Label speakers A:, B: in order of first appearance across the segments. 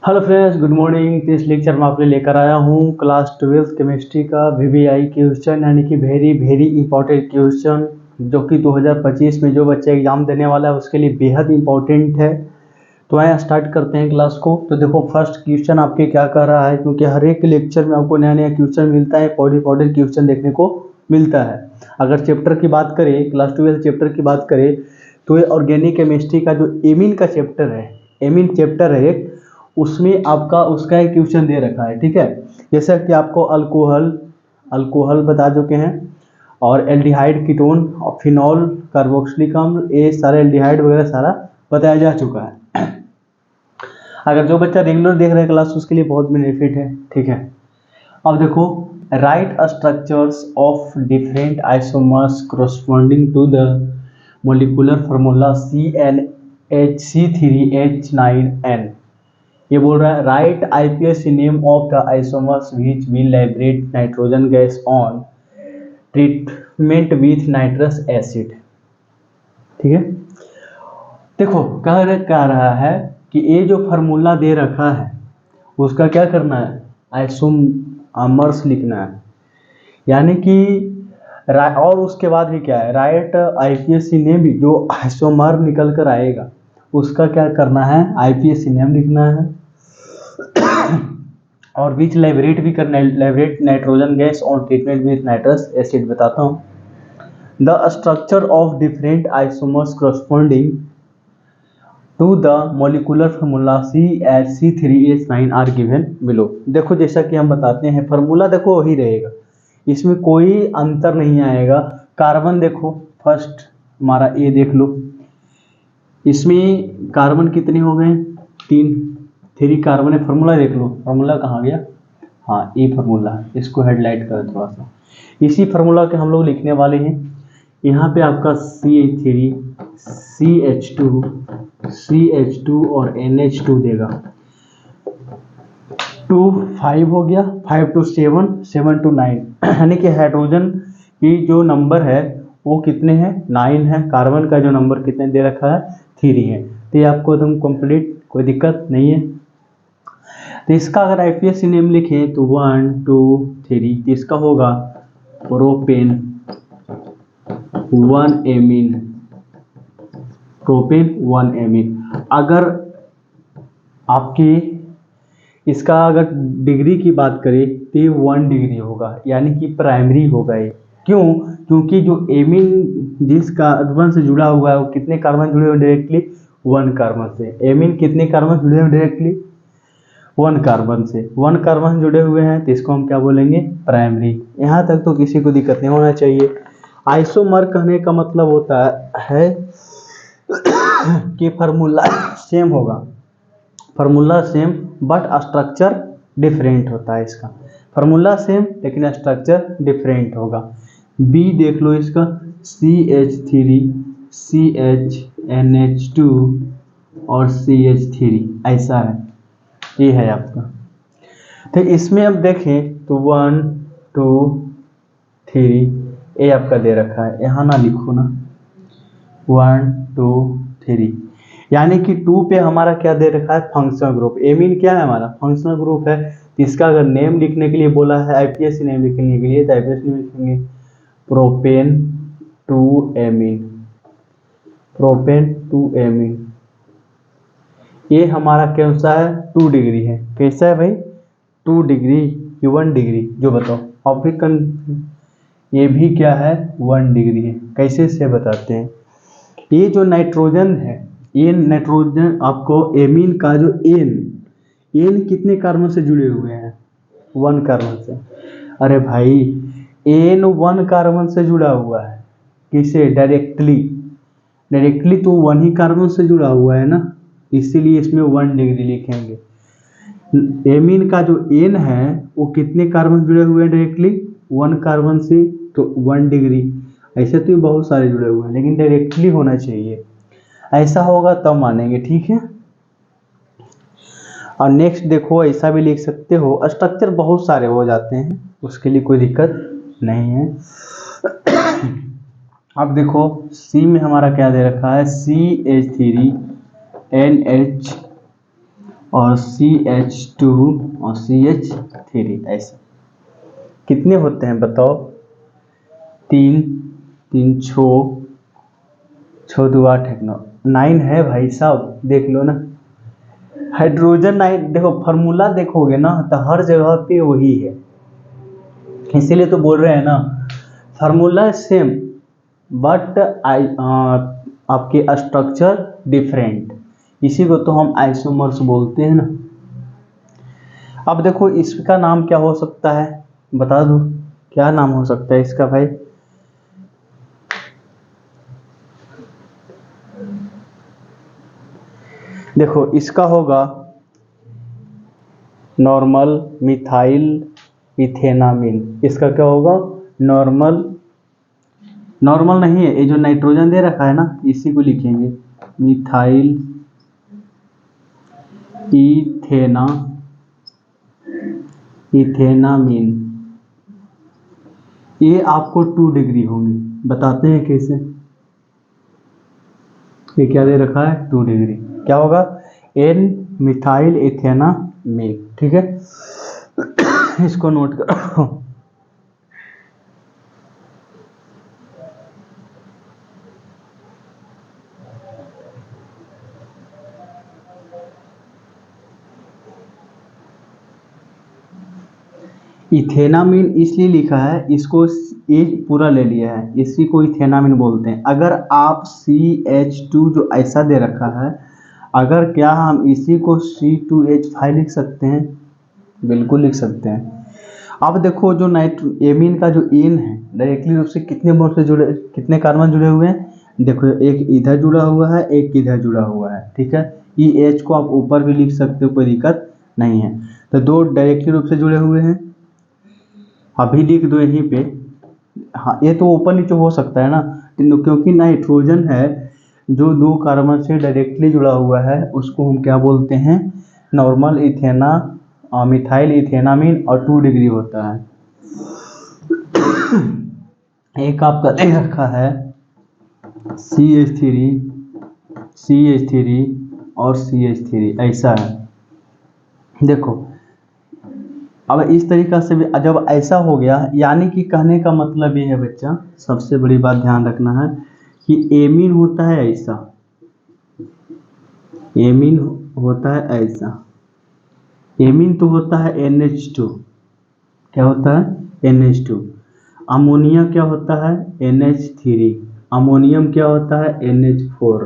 A: Hello friends, good morning. इस lecture में आपके लिए लेकर आया हूँ क्लास 12 केमिस्ट्री का वीवीआई क्वेश्चन, यानी कि वेरी वेरी इंपॉर्टेंट क्वेश्चन, जो कि 2025 में जो बच्चा एग्जाम देने वाला है उसके लिए बेहद इंपॉर्टेंट है। तो आइए स्टार्ट करते हैं क्लास को। तो देखो, फर्स्ट क्वेश्चन आपके क्या कह रहा है, क्योंकि हर एक लेक्चर में आपको नया नया क्वेश्चन मिलता है, इंपॉर्टेंट क्वेश्चन देखने को मिलता है। अगर चैप्टर की बात करें, क्लास 12 चैप्टर की बात करें, तो ये ऑर्गेनिक केमिस्ट्री का जो एमीन का चैप्टर है, एमीन चैप्टर है एक, उसमें आपका उसका एक क्वेश्चन दे रखा है। ठीक है, जैसा कि आपको अल्कोहल अल्कोहल बता चुके हैं, और एल्डिहाइड, कीटोन और फिनॉल, कार्बोक्सिलिक अम्ल, ये सारे एल्डिहाइड वगैरह सारा बताया जा चुका है। अगर जो बच्चा रेगुलर देख रहे हैं क्लास, उसके लिए बहुत बेनिफिट है। ठीक है, अब देखो, right structures of different isomers corresponding to the molecular formula CnHC3H9N। ये बोल रहा है right IPS name of the isomers which will liberate nitrogen gas on treatment with nitrous acid. ठीक है, देखो कह रहा है कि ये जो फार्मूला दे रखा है उसका क्या करना है, आइसोमर्स लिखना है, यानी कि और उसके बाद भी क्या है, राइट IPS नेम भी, जो आइसोमर निकल कर आएगा उसका क्या करना है, IPS नेम लिखना है, और विच लाइब्रेट भी करना है, लाइब्रेट नाइट्रोजन गैस और ट्रीटमेंट विथ नाइट्रस एसिड। बताता हूँ, the structure of different isomers corresponding to the molecular formula CH3H9 are given below. देखो, जैसा कि हम बताते हैं, फार्मूला देखो वही रहेगा, इसमें कोई अंतर नहीं आएगा। कार्बन देखो, फर्स्ट हमारा ए देख लो, इसमें कार्बन कितने हो गए, 3 कार्बन है। फार्मूला देख लो, फार्मूला कहाँ गया, हाँ ये फार्मूला है, इसको हेडलाइट करो थोड़ा सा। इसी फार्मूला के हम लोग लिखने वाले हैं। यहाँ पे आपका CH3 CH2 और NH2 देगा, 2 5 हो गया, 5 to 7 7 to 9, यानी कि हाइड्रोजन की जो नंबर है वो कितने हैं, 9 है। कार्बन का जो नंबर कितने दे रखा है, 3 है। तो ये आपको एकदम कंप्लीट, कोई दिक्कत नहीं है। तो इसका अगर IPS नेम लिखें तो 1 2 3, तो इसका होगा प्रोपेन 1 एमीन, प्रोपेन 1 एमीन। अगर आपकी इसका अगर डिग्री की बात करें तो ये 1 डिग्री होगा, यानी कि प्राइमरी होगा ये। क्यों? क्योंकि जो एमीन जिस कार्बन से जुड़ा हुआ है वो कितने कार्बन जुड़े हुए डायरेक्टली, 1 कार्बन से। एमीन कितने कार्बन जुड़े हुए डायरेक्टली, 1 कार्बन से। 1 कार्बन जुड़े हुए हैं तो इसको हम क्या बोलेंगे, प्राइमरी। यहाँ तक तो किसी को दिक्कत नहीं होना चाहिए। आइसोमर कहने का मतलब होता है कि फार्मूला सेम होगा, formula same but structure different होता है इसका। फार्मूला सेम लेकिन स्ट्रक्चर डिफरेंट होगा। बी देख लो इसका, CH3 CHNH2 और CH3, ऐसा है, ये है आपका। तो इसमें अब देखें तो 1 2 3 ये आपका दे रखा है, यहाँ ना लिखो ना, 1 2 3, यानी कि 2 पे हमारा क्या दे रखा है, फंक्शनल ग्रुप। एमीन क्या है, हमारा फंक्शनल ग्रुप है। तो इसका अगर नेम लिखने के लिए बोला है, IPS नेम लिखने के लिए, तो IPS नेम लिखेंगे प्रोपेन 2 एमीन, प्रोपेन 2 एमीन। ये हमारा कैसा है, 2 डिग्री है। कैसा है भाई, 2 डिग्री कि 1 डिग्री, जो बताओ। और फिर ये भी क्या है, 1 डिग्री है। कैसे से बताते हैं, ये जो नाइट्रोजन है, ये नाइट्रोजन आपको एमीन का जो एन कितने कार्बन से जुड़े हुए हैं, 1 कार्बन से। अरे भाई, एन 1 कार्बन से जुड़ा हुआ है, किसे, डायरेक्टली तो 1 ही कार्बन से जुड़ा हुआ है ना, इसीलिए इसमें 1 डिग्री लिखेंगे। एमीन का जो एन है वो कितने कार्बन जुड़े हुए हैं डायरेक्टली, 1 कार्बन से, तो 1 डिग्री। ऐसे तो बहुत सारे जुड़े हुए हैं, लेकिन डायरेक्टली होना चाहिए, ऐसा होगा तब मानेंगे। ठीक है, और नेक्स्ट देखो, ऐसा भी लिख सकते हो, स्ट्रक्चर बहुत सारे हो जाते हैं, उसके लिए कोई दिक्कत नहीं है। अब देखो, सी में हमारा क्या दे रखा है, CH3 NH और CH2 और CH3 ऐसे कितने होते हैं बताओ? 3 3 छो 2 8 1 9 9 है भाई साहब, देख लो ना। हाइड्रोजन 9, देखो फार्मूला देखोगे ना तो हर जगह पे वही है, इसीलिए तो बोल रहे हैं ना फार्मूला सेम बट आपके स्ट्रक्चर डिफरेंट, इसी को तो हम आइसोमर्स बोलते हैं ना। अब देखो इसका नाम क्या हो सकता है, बता दो क्या नाम हो सकता है इसका भाई? देखो इसका होगा नॉर्मल मिथाइल इथेनामिन। इसका क्या होगा? नॉर्मल नहीं है, ये जो नाइट्रोजन दे रखा है ना इसी को लिखेंगे मिथाइल इथेनामिन। ये आपको 2 डिग्री होंगे, बताते हैं कैसे। ये क्या दे रखा है? 2 डिग्री। क्या होगा? N मिथाइल इथेनामिन, ठीक है। इसको नोट करो। इथेनामिन इसलिए लिखा है, इसको ए पूरा ले लिया है, इसी को इथेनामिन बोलते हैं। अगर आप CH2 जो ऐसा दे रखा है, अगर क्या हम इसी को C2H5 लिख सकते हैं? बिल्कुल लिख सकते हैं। अब देखो जो एमीन का जो एन है डायरेक्टली रूप से कितने बॉन्ड से जुड़े, कितने कार्बन जुड़े हुए हैं? देखो एक इधर जुड़ा हुआ है, एक इधर जुड़ा हुआ है, ठीक है। EH को आप ऊपर भी लिख सकते हो, कोई दिक्कत नहीं है। तो 2 डायरेक्टली रूप से जुड़े हुए हैं, अभी लिख दो यहीं पे। हाँ ये तो ऊपर नीचे हो सकता है ना, क्योंकि नाइट्रोजन है जो 2 कार्बन से डायरेक्टली जुड़ा हुआ है, उसको हम क्या बोलते हैं? नॉर्मल मिथाइल इथेनामिन, और 2 डिग्री होता है। एक आपका दे रखा है CH3 और CH3 ऐसा है। देखो अब इस तरीका से भी जब ऐसा हो गया, यानी कि कहने का मतलब ये है बच्चा, सबसे बड़ी बात ध्यान रखना है कि एमीन होता है ऐसा, एमीन होता है ऐसा। एमीन तो होता है NH2, क्या होता है? NH2। अमोनिया क्या होता है? NH3। अमोनियम क्या होता है? NH4।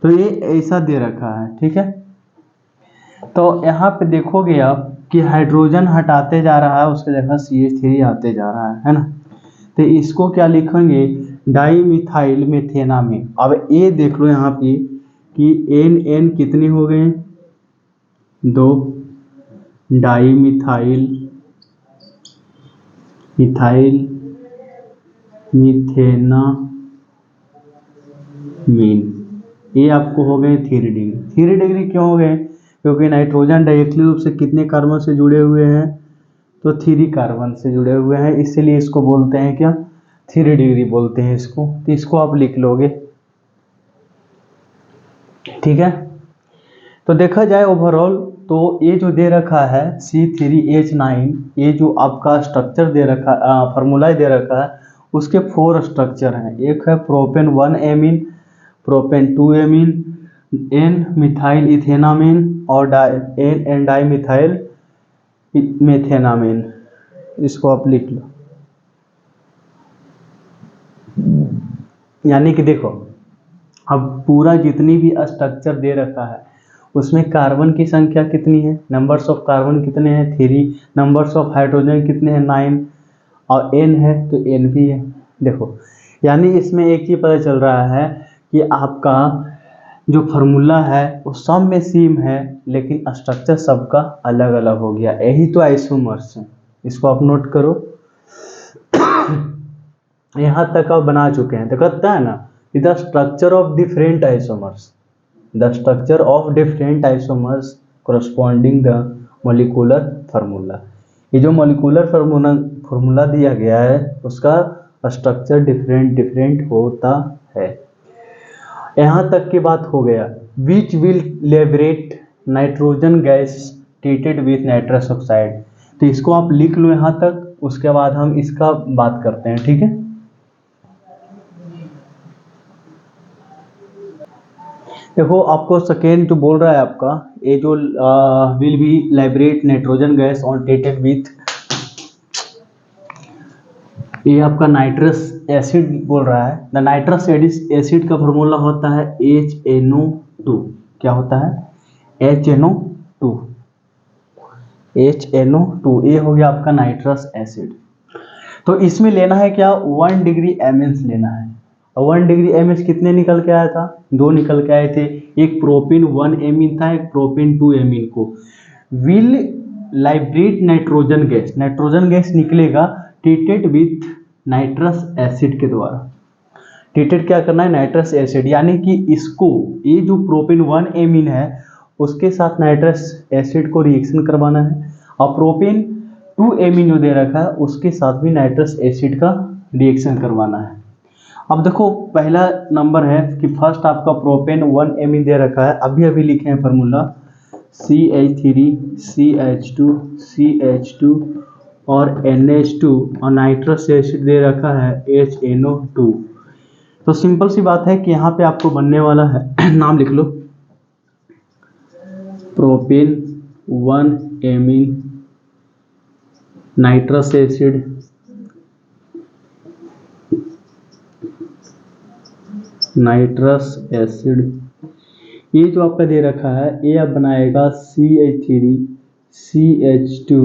A: तो ये ऐसा दे रखा है, ठीक है। तो यहाँ पे देखोगे आप कि हाइड्रोजन हटाते जा रहा है, उसके जगह CH3 आते जा रहा है ना। तो इसको क्या लिखेंगे? Di methyl methanamine. अब ये देख लो यहाँ पे कि N कितने हो गए? 2। डाई मिथाइल मीथेनामिन, ये आपको हो गए 3 डिग्री। 3 डिग्री क्यों हो गए? क्योंकि नाइट्रोजन डायरेक्टली रूप से कितने कार्बन से जुड़े हुए हैं? तो 3 कार्बन से जुड़े हुए हैं, इसीलिए इसको बोलते हैं क्या? 3 डिग्री बोलते हैं इसको। तो इसको आप लिख लोगे, ठीक है। तो देखा जाए ओवरऑल तो ये जो दे रखा है C3H9, ये जो आपका स्ट्रक्चर दे रखा, फार्मूला दे रखा है, उसके 4 स्ट्रक्चर हैं। एक है propane 1 amine, propane 2 amine, N methyl ethanamine और N डाई मिथाइल मेथेनामिन। इसको आप लिख लो। यानी कि देखो अब पूरा जितनी भी स्ट्रक्चर दे रखा है उसमें कार्बन की संख्या कितनी है? नंबर्स ऑफ कार्बन कितने हैं? 3। नंबर्स ऑफ हाइड्रोजन कितने हैं? 9। और N है तो N भी है। देखो यानी इसमें एक चीज पता चल रहा है कि आपका जो फार्मूला है वो सब में सेम है, लेकिन स्ट्रक्चर सबका अलग अलग हो गया। यही तो आइसोमर्स है, इसको आप नोट करो। यहाँ तक आप बना चुके हैं, तो कहता है ना the structure of different isomers, the structure of different isomers corresponding the molecular formula. ये जो मोलिकुलर फार्मूला दिया गया है उसका स्ट्रक्चर डिफरेंट होता है। यहाँ तक की बात हो गया। विच will liberate nitrogen gas treated with nitrous oxide. तो इसको आप लिख लो यहाँ तक, उसके बाद हम इसका बात करते हैं, ठीक है। देखो आपको सेकेंड जो बोल रहा है आपका, ये जो will be liberate nitrogen gas on treated with, ये आपका नाइट्रस एसिड बोल रहा है। द नाइट्रस एसिड का फॉर्मूला होता है HNO2। क्या होता है? HNO2। HNO2 ये हो गया आपका नाइट्रस एसिड। तो इसमें लेना है क्या? 1 डिग्री एमएस लेना है। 1 डिग्री एमएस कितने निकल के आया था? 2 निकल के आए थे। एक प्रोपेन 1 एमीन था, एक प्रोपेन 2 एमीन को विल लाइब्रेट नाइट्रोजन गैस निकलेगा ट्रीटेड विथ नाइट्रस एसिड के द्वारा। ट्रीटेड क्या करना है? नाइट्रस एसिड, यानी कि इसको, ये जो प्रोपेन 1 एमीन है उसके साथ नाइट्रस एसिड को रिएक्शन करवाना है, और प्रोपेन 2 एमीन जो दे रखा है उसके साथ भी नाइट्रस एसिड का रिएक्शन करवाना है। अब देखो पहला नंबर है कि फर्स्ट आपका प्रोपेन 1 एमीन दे रखा है, अभी अभी लिखे हैं फार्मूला CH3 CH2 CH2 और NH2, और नाइट्रस एसिड दे रखा है HNO2। तो सिंपल सी बात है कि यहाँ पे आपको बनने वाला है नाम लिख लो, प्रोपेन 1 एमीन नाइट्रस एसिड ये जो आपका दे रखा है ये अब बनाएगा CH3 CH2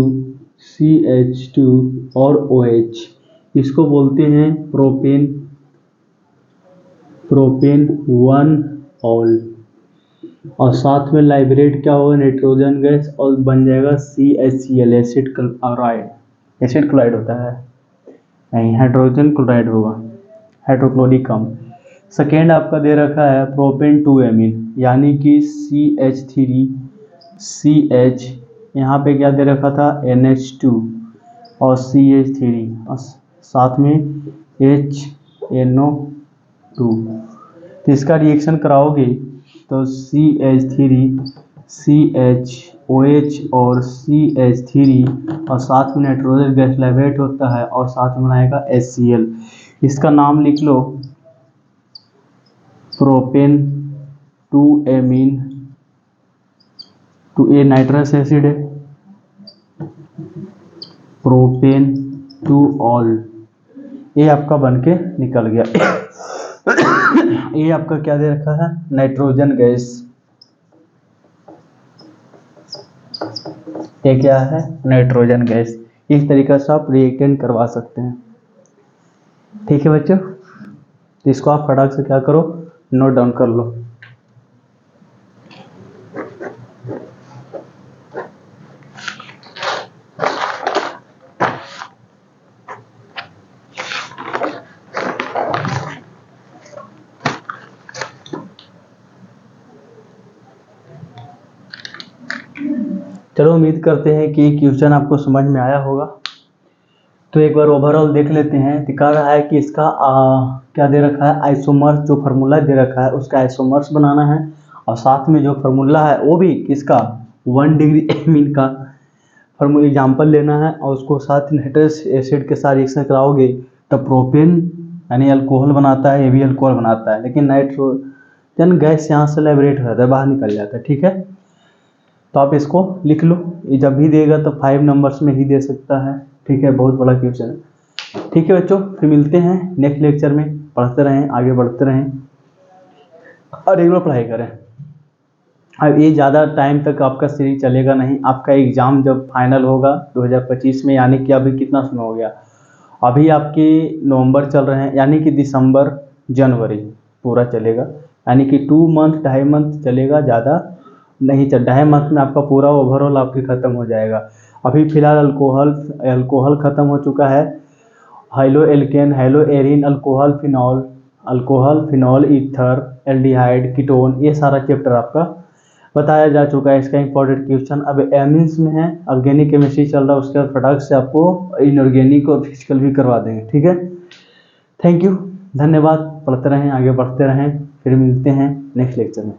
A: CH2 और OH। इसको बोलते हैं प्रोपेन 1 ऑल, और साथ में लाइब्रेट क्या होगा? नाइट्रोजन गैस, और बन जाएगा CHCl acid chloride. Acid chloride होता है नहीं, हाइड्रोजन क्लोराइड होगा, हाइड्रोक्लोरिक अम्ल। सेकेंड आपका दे रखा है प्रोपेन 2 एमीन, यानी कि CH3 CH, यहाँ पे क्या दे रखा था? NH2 और CH3 और साथ में HNO2। तो इसका रिएक्शन कराओगे तो CH3 CHOH और CH3 और साथ में नाइट्रोजन गैस लाइब्रेट होता है और साथ में बनाएगा HCl। इसका नाम लिख लो, प्रोपेन 2 एमीन, तो ये नाइट्रस एसिड है, प्रोपेन 2 ऑल, ये आपका बनके निकल गया। ये आपका क्या दे रखा है? Nitrogen gas. ये क्या है? Nitrogen gas. इस तरीके से आप रिएक्टेंट करवा सकते हैं, ठीक है बच्चों। इसको आप फटाक से क्या करो, नोट डाउन कर लो। चलो उम्मीद करते हैं कि क्वेश्चन आपको समझ में आया होगा। तो एक बार ओवरऑल देख लेते हैं। दिखा रहा है कि इसका क्या दे रखा है? आइसोमर्स, जो फार्मूला दे रखा है उसका आइसोमर्स बनाना है, और साथ में जो फार्मूला है वो भी किसका? 1 डिग्री एमीन का फार्मूला एग्जाम्पल लेना है, और उसको साथ नाइट्रस एसिड के साथ रिएक्शन कराओगे तो प्रोपेन यानी अल्कोहल बनाता है, ये भी अल्कोहल बनाता है, लेकिन नाइट्रोजन गैस यहाँ से लाइब्रेट हो जाता है, बाहर निकल जाता है, ठीक है। तो आप इसको लिख लो, ये जब भी देगा तो 5 नंबर्स में ही दे सकता है, ठीक है। बहुत बड़ा क्वेश्चन है, ठीक है बच्चों। फिर मिलते हैं नेक्स्ट लेक्चर में। पढ़ते रहें, आगे बढ़ते रहें और रेगुलर पढ़ाई करें। अब ये ज़्यादा टाइम तक आपका सीरीज चलेगा नहीं। आपका एग्ज़ाम जब फाइनल होगा 2025 में, यानी कि अभी कितना समय हो गया? अभी आपके नवंबर चल रहे हैं, यानी कि दिसंबर जनवरी पूरा चलेगा, यानी कि 2 मंथ 2.5 मंथ चलेगा, ज़्यादा नहीं चल। 2.5 मंथ में आपका पूरा ओवरऑल आपकी ख़त्म हो जाएगा। अभी फ़िलहाल अल्कोहल ख़त्म हो चुका है, haloalkane, haloarene, alcohol phenol ether, aldehyde, ketone, ये सारा चैप्टर आपका बताया जा चुका है। इसका इंपॉर्टेंट क्वेश्चन अब एमिन्स में है, ऑर्गेनिक केमिस्ट्री चल रहा है, उसके बाद प्रोडक्ट से आपको इनऑर्गेनिक और फिजिकल भी करवा देंगे, ठीक है। थैंक यू, धन्यवाद। पढ़ते रहें, आगे बढ़ते रहें, फिर मिलते हैं नेक्स्ट लेक्चर में।